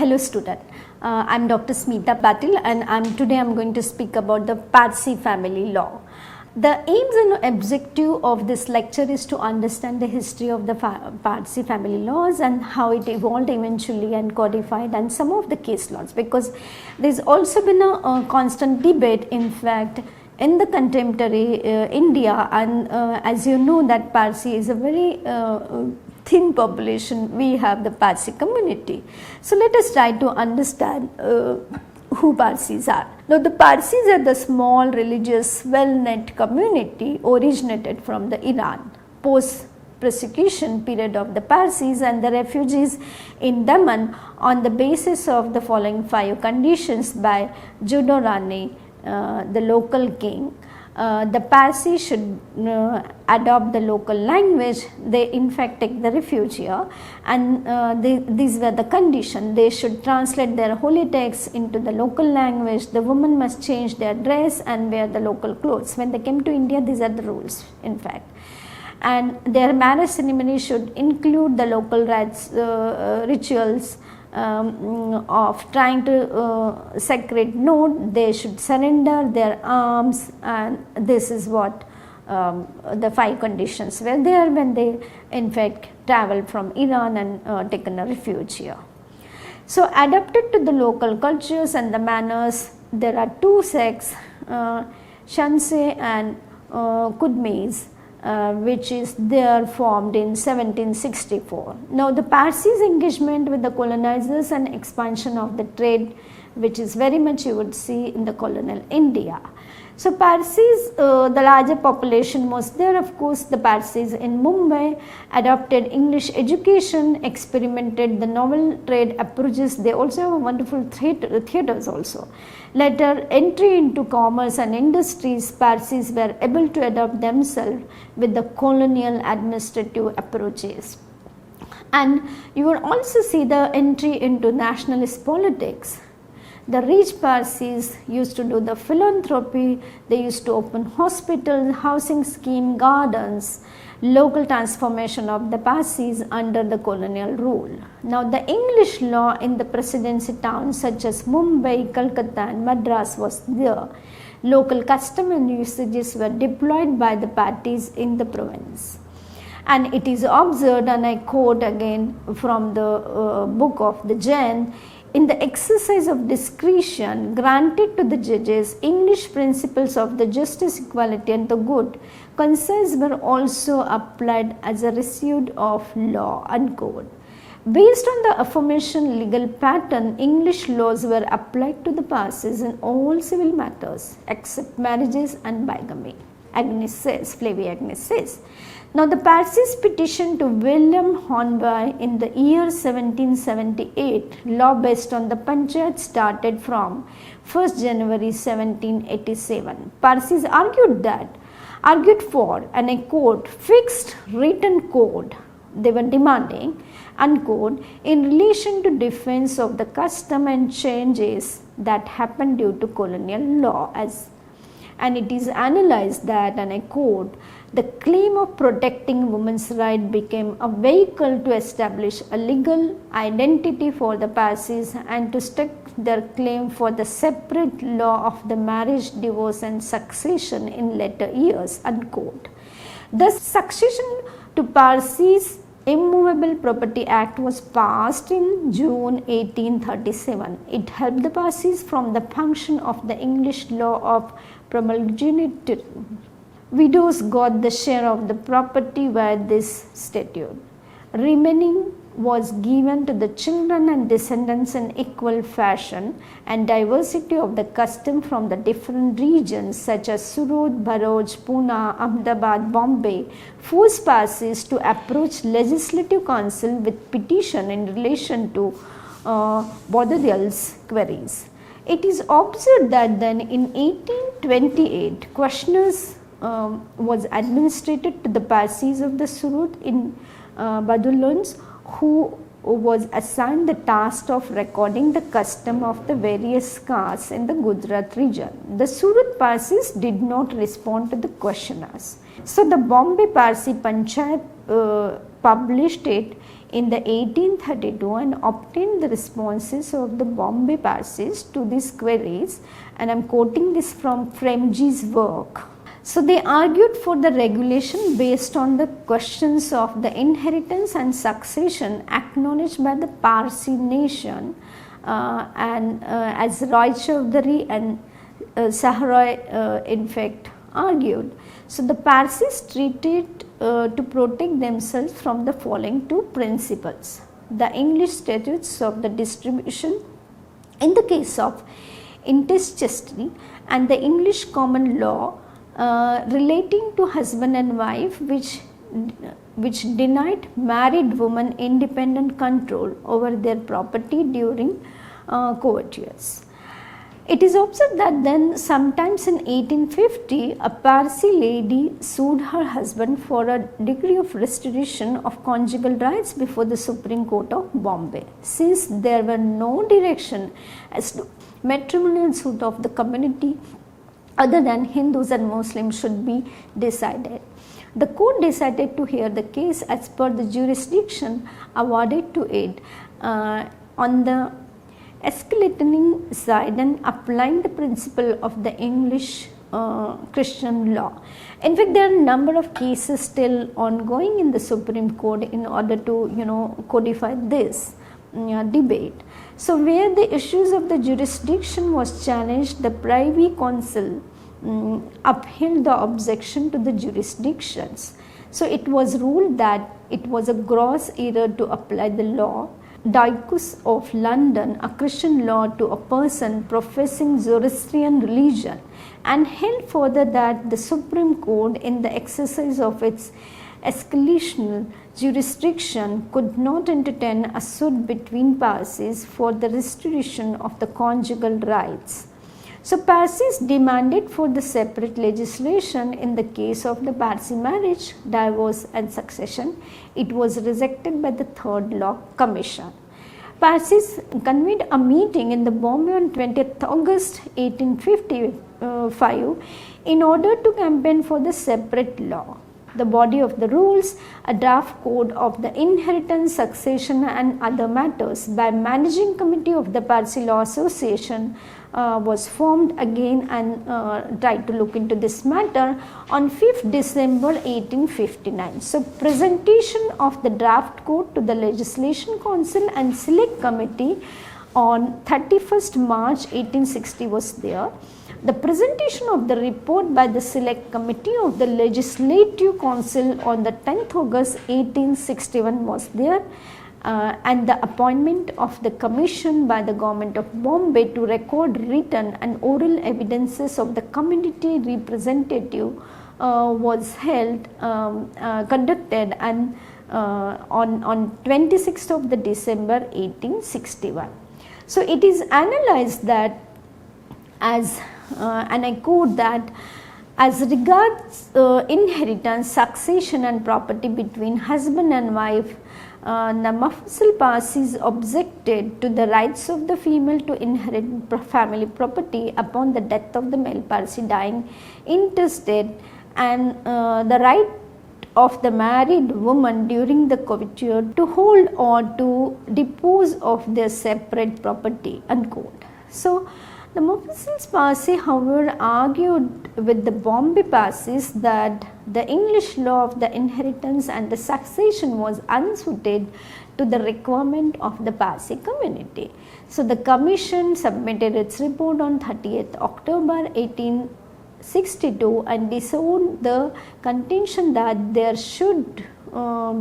Hello student, I'm Dr. Smita Patil and today I'm going to speak about the Parsi family law. The aims and objective of this lecture is to understand the history of the Parsi family laws and how it evolved eventually and codified, and some of the case laws, because there's also been a constant debate, in fact, in the contemporary India, and as you know that Parsi is a very thin population. We have the Parsi community. So let us try to understand who Parsis are. Now the Parsis are the small religious well-knit community originated from the Iran. Post persecution period of the Parsis and the refugees in Daman on the basis of the following 5 conditions by Judorani, the local king. The Parsi should adopt the local language. They in fact take the refuge here, and these were the conditions. They should translate their holy texts into the local language. The women must change their dress and wear the local clothes. When they came to India, these are the rules, in fact. And their marriage ceremony should include the local rites, rituals of trying to sacred node. They should surrender their arms, and this is what the 5 conditions were there when they in fact traveled from Iran and taken a refuge here. So adapted to the local cultures and the manners, there are 2 sects, Shanse and Kudmis, which is there formed in 1764. Now the Parsis engagement with the colonizers and expansion of the trade, which is very much you would see in the colonial India. So Parsis, the larger population was there. Of course, the Parsis in Mumbai adopted English education, experimented the novel trade approaches. They also have wonderful theatres also. Later entry into commerce and industries, Parsis were able to adopt themselves with the colonial administrative approaches. And you will also see the entry into nationalist politics. The rich Parsis used to do the philanthropy. They used to open hospitals, housing scheme, gardens, local transformation of the Parsis under the colonial rule. Now the English law in the presidency towns such as Mumbai, Calcutta and Madras was there. Local custom and usages were deployed by the parties in the province. And it is observed, and I quote again from the book of the Jain, in the exercise of discretion granted to the judges, English principles of the justice, equality and the good conscience were also applied as a residue of law, unquote. Based on the aforementioned legal pattern, English laws were applied to the Parsis in all civil matters except marriages and bigamy. Agnes says, Flavie Agnes says. Now the Parsis petition to William Hornby in the year 1778, law based on the Panchayat started from 1st January 1787. Parsis argued for, and I quote, fixed written code, they were demanding, unquote, in relation to defense of the custom and changes that happened due to colonial law, and it is analyzed that, and I quote, the claim of protecting women's rights became a vehicle to establish a legal identity for the Parsis and to stick their claim for the separate law of the marriage, divorce and succession in later years, unquote. The Succession to Parsis Immovable Property Act was passed in June 1837. It helped the Parsis from the function of the English law of primogeniture. Widows got the share of the property via this statute. Remaining was given to the children and descendants in equal fashion, and diversity of the custom from the different regions such as Surat, Bharuch, Pune, Ahmedabad, Bombay forced Parsis to approach Legislative Council with petition in relation to Bodadil's queries. It is observed that then in 1828 questioners was administered to the Parsis of the Surat in Badulons, who was assigned the task of recording the custom of the various castes in the Gujarat region. The Surat Parsis did not respond to the questioners. So the Bombay Parsi Panchayat published it in the 1832 and obtained the responses of the Bombay Parsis to these queries, and I am quoting this from Fremji's work. So they argued for the regulation based on the questions of the inheritance and succession acknowledged by the Parsi nation, as Roy Chaudhary and Sahroy in fact argued. So the Parsis treated to protect themselves from the following two principles: the English statutes of the distribution in the case of intestacy and the English common law relating to husband and wife, which denied married women independent control over their property during coitus. It is observed that then sometimes in 1850 a Parsi lady sued her husband for a degree of restoration of conjugal rights before the Supreme Court of Bombay. Since there were no direction as to matrimonial suit of the community other than Hindus and Muslims should be decided, the court decided to hear the case as per the jurisdiction awarded to it on the escalating side and applying the principle of the English Christian law. In fact, there are a number of cases still ongoing in the Supreme Court in order to codify this debate. So where the issues of the jurisdiction was challenged, the Privy Council upheld the objection to the jurisdictions. So it was ruled that it was a gross error to apply the law Dicus of London, a Christian law, to a person professing Zoroastrian religion, and held further that the Supreme Court, in the exercise of its escalational jurisdiction, could not entertain a suit between Parsis for the restoration of the conjugal rights. So Parsis demanded for the separate legislation in the case of the Parsi marriage, divorce and succession. It was rejected by the Third Law Commission. Parsis convened a meeting in the Bombay on 20th August 1855 in order to campaign for the separate law. The body of the rules, a draft code of the inheritance, succession and other matters by managing committee of the Parsi Law Association was formed again and tried to look into this matter on 5th December 1859. So presentation of the draft code to the Legislation Council and Select Committee on 31st March 1860 was there. The presentation of the report by the Select Committee of the Legislative Council on the 10th August 1861 was there, and the appointment of the commission by the government of Bombay to record written and oral evidences of the community representative was held, conducted and on 26th of the December 1861. So it is analyzed that as and I quote that, as regards inheritance, succession and property between husband and wife, the Mufassal Parsis objected to the rights of the female to inherit family property upon the death of the male Parsi dying intestate, and the right of the married woman during the coitus to hold or to dispose of their separate property, unquote. So the Mufassal Parsi, however, argued with the Bombay Parsis that the English law of the inheritance and the succession was unsuited to the requirement of the Parsi community. So the commission submitted its report on 30th October 1862 and disowned the contention that there should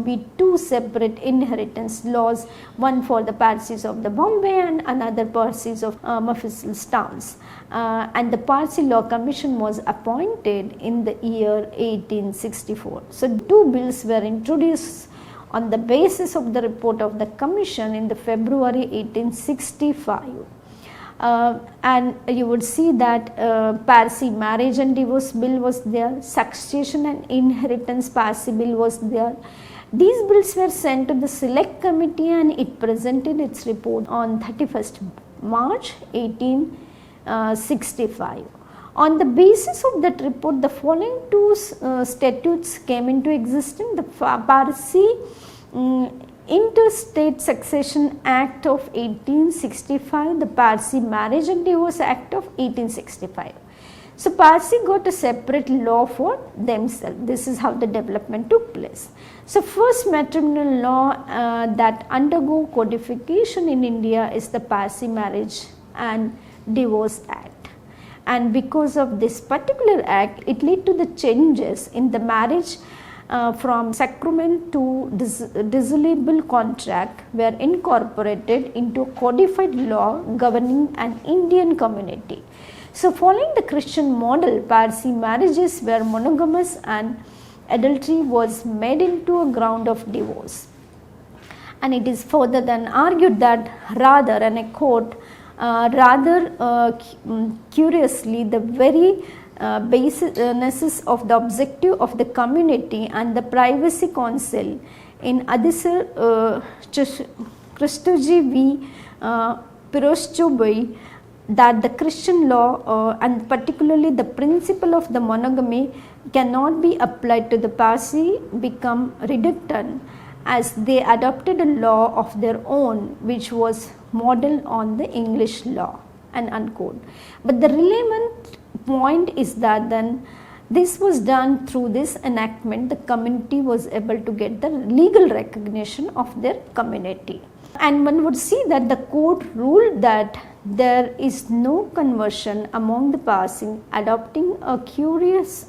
be two separate inheritance laws, one for the Parsis of the Bombay and another Parsis of Mufassal's towns. And the Parsi Law Commission was appointed in the year 1864. So two bills were introduced on the basis of the report of the commission in the February 1865. And you would see that Parsi marriage and divorce bill was there, succession and inheritance Parsi bill was there. These bills were sent to the Select Committee and it presented its report on 31st March 1865. On the basis of that report, the following two statutes came into existence. The Parsi Interstate Succession Act of 1865, the Parsi Marriage and Divorce Act of 1865. So Parsi got a separate law for themselves. This is how the development took place. So first matrimonial law that undergo codification in India is the Parsi Marriage and Divorce Act. And because of this particular act, it led to the changes in the marriage from sacrament to dissoluble contract were incorporated into a codified law governing an Indian community. So following the Christian model, Parsi marriages were monogamous and adultery was made into a ground of divorce. And it is further then argued that rather, and I quote, curiously, the very basis of the objective of the community and the privacy council in Adisar Christoji v. Piroschobai, that the Christian law and particularly the principle of the monogamy cannot be applied to the Parsi become redundant, as they adopted a law of their own which was modeled on the English law, and unquote. But the relevant point is that then this was done through this enactment, the community was able to get the legal recognition of their community. And one would see that the court ruled that there is no conversion among the Parsi. Adopting a curious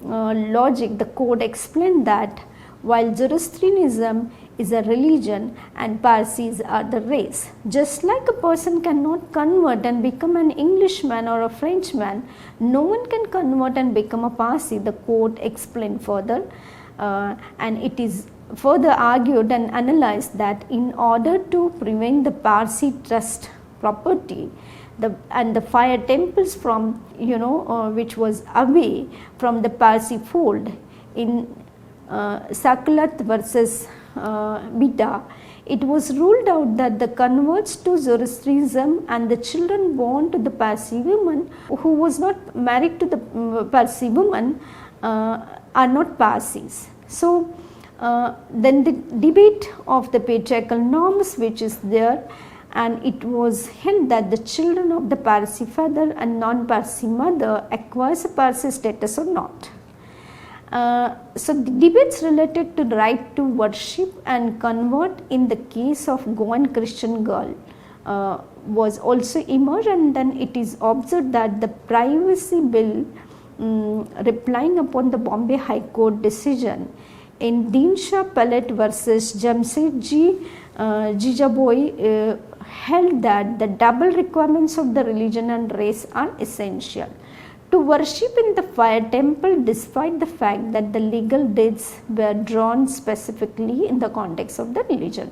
logic, the court explained that while Zoroastrianism is a religion and Parsis are the race, just like a person cannot convert and become an Englishman or a Frenchman, no one can convert and become a Parsi, the court explained further. And it is further argued and analyzed that in order to prevent the Parsi trust property and the fire temples from which was away from the Parsi fold in Sakalat versus Bida, it was ruled out that the converts to Zoroastrianism and the children born to the Parsi woman who was not married to the Parsi woman are not Parsis. So then the debate of the patriarchal norms which is there, and it was held that the children of the Parsi father and non-Parsi mother acquires a Parsi status or not. So the debates related to the right to worship and convert in the case of Goan Christian girl was also emerged, and then it is observed that the privacy bill replying upon the Bombay High Court decision in Dinshaw Pallet versus Jamsetji Jijaboy held that the double requirements of the religion and race are essential to worship in the fire temple, despite the fact that the legal dates were drawn specifically in the context of the religion.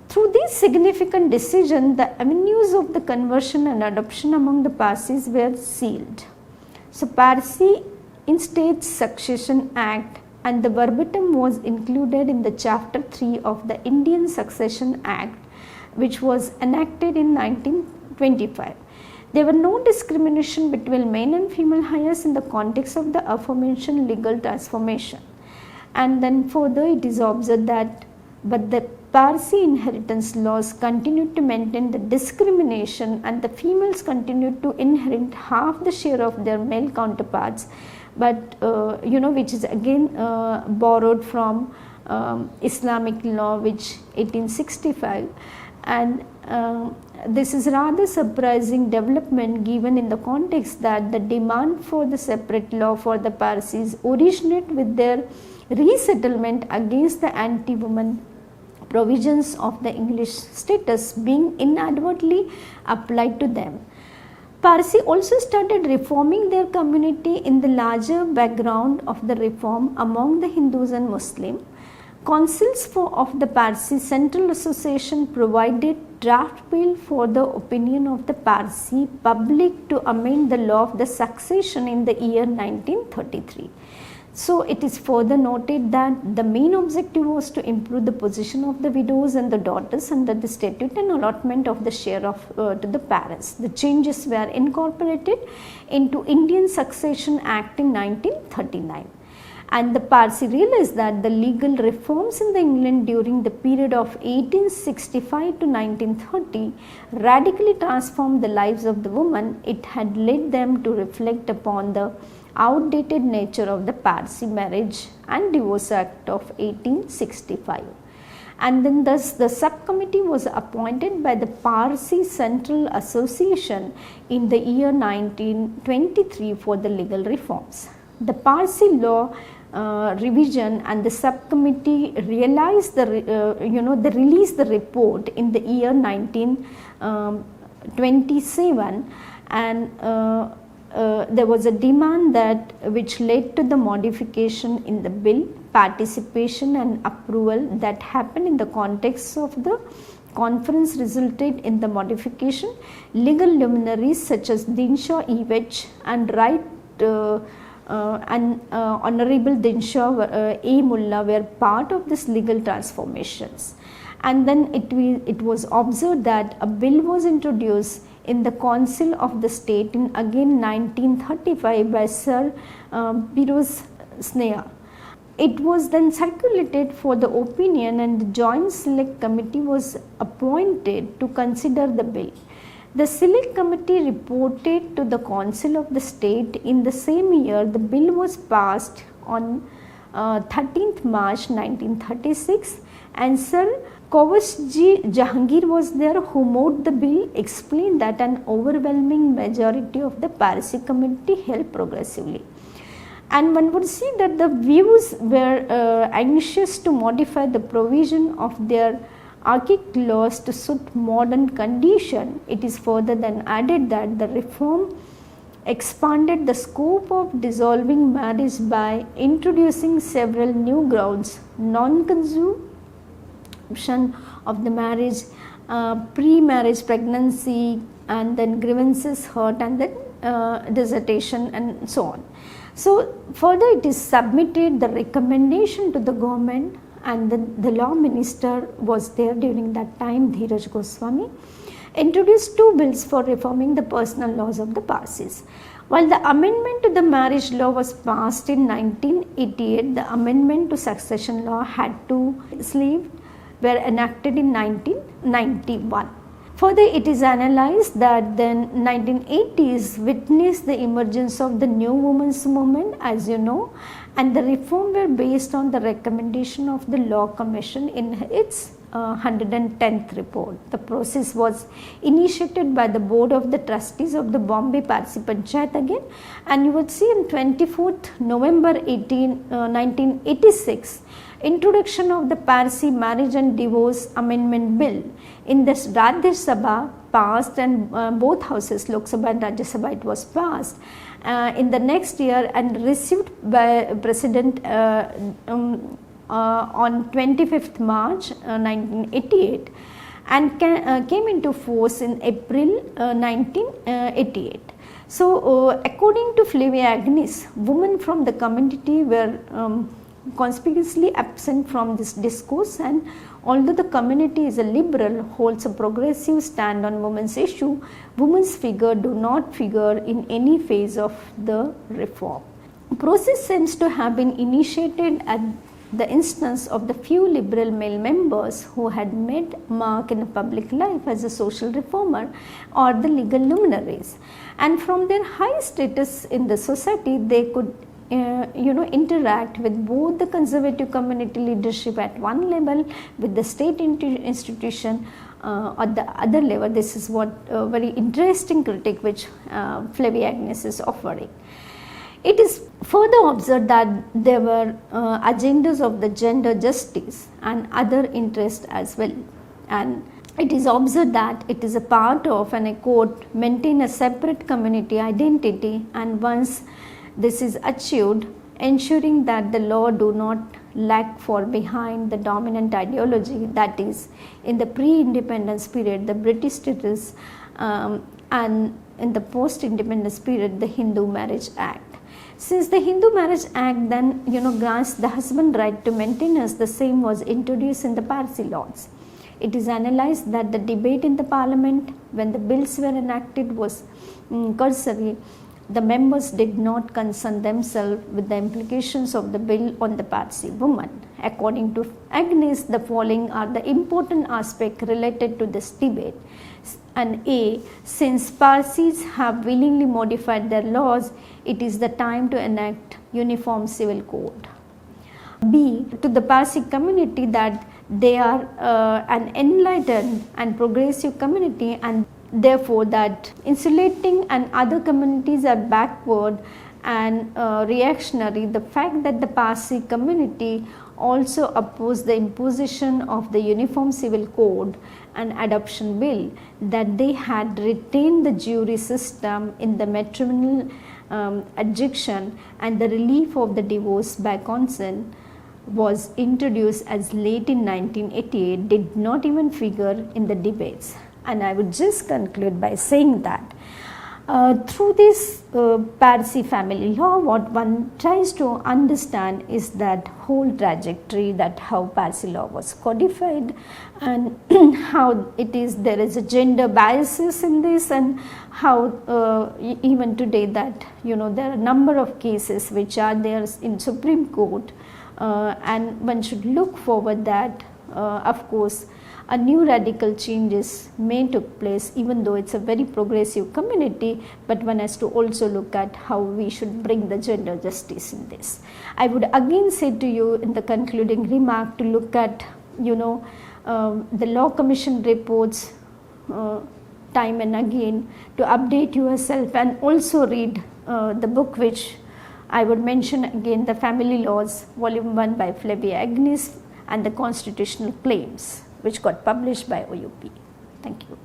Through this significant decision, the avenues of the conversion and adoption among the Parsis were sealed. So Parsi Interstate Succession Act, and the verbatim was included in the chapter 3 of the Indian Succession Act, which was enacted in 1925. There were no discrimination between male and female heirs in the context of the aforementioned legal transformation. And then further it is observed that but the Parsi inheritance laws continued to maintain the discrimination, and the females continued to inherit half the share of their male counterparts, but which is again borrowed from Islamic law, which 1865, and this is rather surprising development given in the context that the demand for the separate law for the Parsis originate with their resettlement against the anti-woman provisions of the English status being inadvertently applied to them. Parsi also started reforming their community in the larger background of the reform among the Hindus and Muslims. Councils of the Parsi Central Association provided draft bill for the opinion of the Parsi public to amend the law of the succession in the year 1933. So it is further noted that the main objective was to improve the position of the widows and the daughters under the statute and allotment of the share of to the parents. The changes were incorporated into Indian Succession Act in 1939. And the Parsi realized that the legal reforms in the England during the period of 1865 to 1930 radically transformed the lives of the women. It had led them to reflect upon the outdated nature of the Parsi Marriage and Divorce Act of 1865. And then thus the subcommittee was appointed by the Parsi Central Association in the year 1923 for the legal reforms. The Parsi law revision and the subcommittee realized they released the report in the year 1927, and there was a demand that which led to the modification in the bill. Participation and approval that happened in the context of the conference resulted in the modification. Legal luminaries such as Dinshaw Evich and Honorable Dinshaw A. Mullah were part of this legal transformations. And then it was observed that a bill was introduced in the Council of the State in again 1935 by Sir Piroz Sneha. It was then circulated for the opinion, and the Joint Select Committee was appointed to consider the bill. The Select Committee reported to the Council of the State in the same year. The bill was passed on 13th March 1936, and Sir Kovasji Jahangir was there, who moved the bill, explained that an overwhelming majority of the Parsi community held progressively. And one would see that the views were anxious to modify the provision of their archaic laws to suit modern condition. It is further then added that the reform expanded the scope of dissolving marriage by introducing several new grounds: non-consummation of the marriage, pre-marriage pregnancy, and then grievances hurt, and then dissertation, and so on. So further it is submitted the recommendation to the government, and the law minister was there during that time, Dheeraj Goswami, introduced two bills for reforming the personal laws of the Parsis. While the amendment to the marriage law was passed in 1988, the amendment to succession law had to sleeve were enacted in 1991. Further, it is analyzed that then 1980s witnessed the emergence of the new women's movement, as you know, and the reform were based on the recommendation of the Law Commission in its 110th report. The process was initiated by the Board of the Trustees of the Bombay Parsi Panchayat again, and you would see on 24th November 1986, introduction of the Parsi Marriage and Divorce Amendment Bill in the Rajya Sabha passed, and both houses, Lok Sabha and Rajya Sabha, it was passed in the next year and received by President on 25th March 1988 and came into force in April 1988. So, according to Flavia Agnes, women from the community were conspicuously absent from this discourse, and although the community is a liberal, holds a progressive stand on women's issue, women's figure do not figure in any phase of the reform. Process seems to have been initiated at the instance of the few liberal male members who had made mark in public life as a social reformer or the legal luminaries, and from their high status in the society they could interact with both the conservative community leadership at one level, with the state institution at the other level. This is what very interesting critique which Flavia Agnes is offering. It is further observed that there were agendas of the gender justice and other interests as well, and it is observed that it is a part of, and I quote, maintain a separate community identity, and once this is achieved, ensuring that the law do not lag for behind the dominant ideology, that is, in the pre-independence period the British status, and in the post-independence period the Hindu Marriage Act. Since the Hindu Marriage Act then grants the husband right to maintenance, the same was introduced in the Parsi laws. It is analyzed that the debate in the parliament when the bills were enacted was cursory. the members did not concern themselves with the implications of the bill on the Parsi woman. According to Agnes, the following are the important aspects related to this debate. And A, since Parsis have willingly modified their laws, it is the time to enact uniform civil code. B, to the Parsi community that they are an enlightened and progressive community, and therefore that insulating and other communities are backward and reactionary. The fact that the Parsi community also opposed the imposition of the Uniform Civil Code and Adoption Bill, that they had retained the jury system in the matrimonial adjudication, and the relief of the divorce by consent was introduced as late in 1988, did not even figure in the debates. And I would just conclude by saying that through this Parsi family law, what one tries to understand is that whole trajectory, that how Parsi law was codified, and how it is, there is a gender biases in this, and how even today that there are a number of cases which are there in Supreme Court, and one should look forward that of course a new radical changes may took place, even though it's a very progressive community, but one has to also look at how we should bring the gender justice in this. I would again say to you in the concluding remark to look at the Law Commission reports time and again, to update yourself, and also read the book which I would mention again, The Family Laws, Volume 1 by Flavia Agnes, and the Constitutional Claims, which got published by OUP. Thank you.